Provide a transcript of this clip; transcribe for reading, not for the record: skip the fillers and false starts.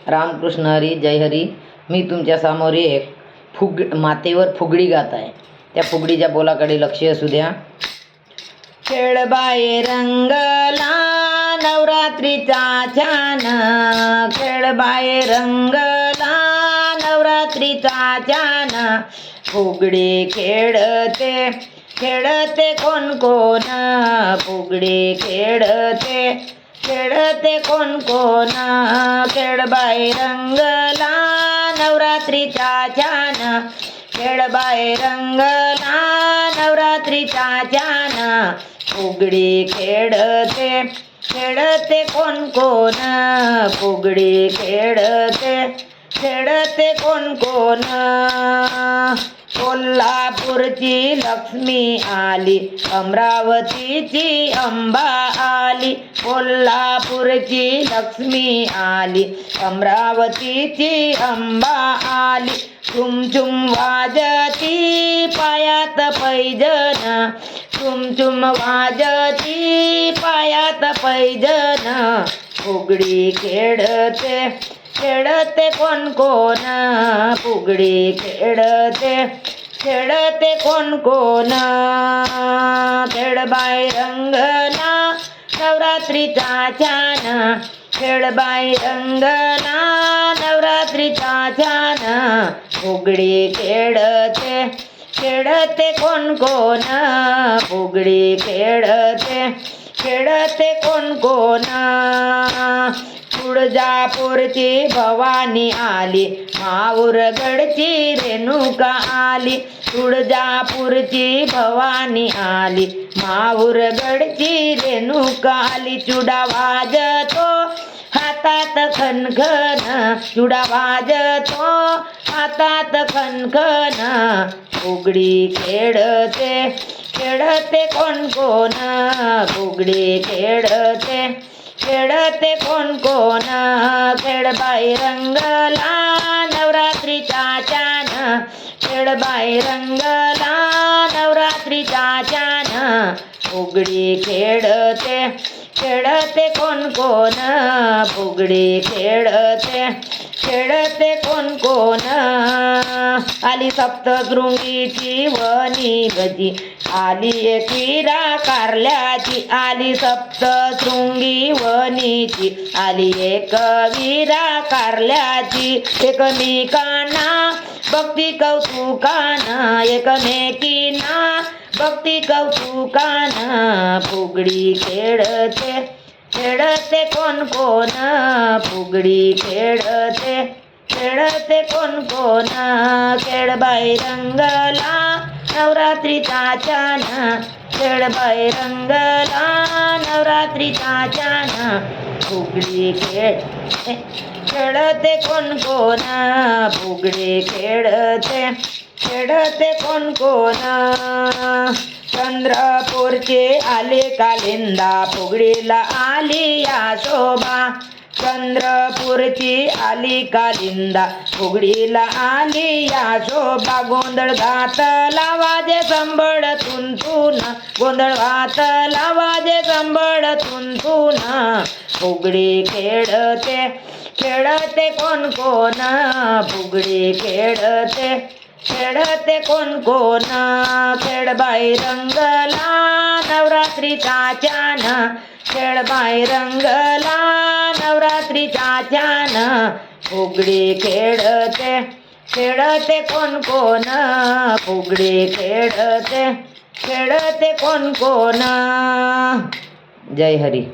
रामकृष्ण हरी, जय हरी. मी तुमच्या समोर एक मातेवर फुगडी गात आहे. त्या फुगडीच्या बोलाकडे लक्ष असू द्या. खेळ बाये रंगला नवरात्रीचा छान, खेळ बाये रंगला नवरात्रीचा छान. फुगडी खेळते खेळते कोण कोण, फुगडी खेळते खेळते कोण कोण. खेळ बाई रंगला नवरात्रीचा छान, खेळ बाई रंगला नवरात्रीचा छान. फुगडी खेळते खेळते कोण कोण, फुगडी खेळते खेळते कोण कोण. कोल्हापूरची लक्ष्मी आली, अमरावतीची अंबा आली. कोल्हापूरची लक्ष्मी आली, अमरावतीची अंबा आली. चुम वाजती पायात पैजन, चुम वाजती पायात पैजन. फुगडी खेळते खेळते कोण कोण, फुगडी खेळते खेळते कोण कोण. खेळ बाई रंगला नवरात्रीचा छान, खेळ बाई रंगला नवरात्रीचा छान. फुगडी खेळते खेळते कोण कोण, फुगडी खेळते खेळते कोण कोण. तुळजापूरची भवानी आली, माहूरगडची रेणुका आली. तुळजापूरची भवानी आली, माहूरगडची रेणुका आली. चुडा वाजतो हातात खनखन, चुडा वाजतो हातात खनखन. फुगडी खेळते खेळते कोण कोण, फुगडी खेळते खेळते कोण कोण. खेळ बाई रंगला नवरात्रीचा छान, खेळ बाई रंगला नवरात्रीचा छान. फुगडी खेळते खेळते कोण कोण, फुगडी खेळते खेळते कोण कोण. आली सप्तशृंगीची वनी भजी, आली एक विरा कारल्याची. आली सप्तशृंगी वनीची, आली एक विरा कारल्याची. एकमेकांना भक्ती कौतुकान, एकमेकींना भक्ती कौतुकान. फुगडी खेळते खेळते कोण कोण, फुगडी खेळते खेळते कोण कोण. खेळ बाई रंगला नवरात्रीचा छान, खेळ बाई रंगला नवरात्रीचा छान. फुगडी खेळते खेळते कोण कोण, फुगडी खेळते खेळते कोण कोण. चंद्रपूरचे आले कालिंदा, फुगडीला आली या शोभा. चंद्रपूरची आली कालिंदा, फुगडीला आली या शोभा. गोंधळ घातला वाजे संबळ तुंतून, गोंधळ घातला वाजे संबळ तुंतून. फुगडी खेळते खेळते कोण कोण, फुगडी खेळते खेळते कोण कोण. खेळ बाई रंगला नवरात्रीचा छान, खेळ बाई रंगला नवरात्रीचा छान. फुगडी खेळते खेळते कोण कोण, फुगडी खेळते खेळते कोण कोण. जय हरी.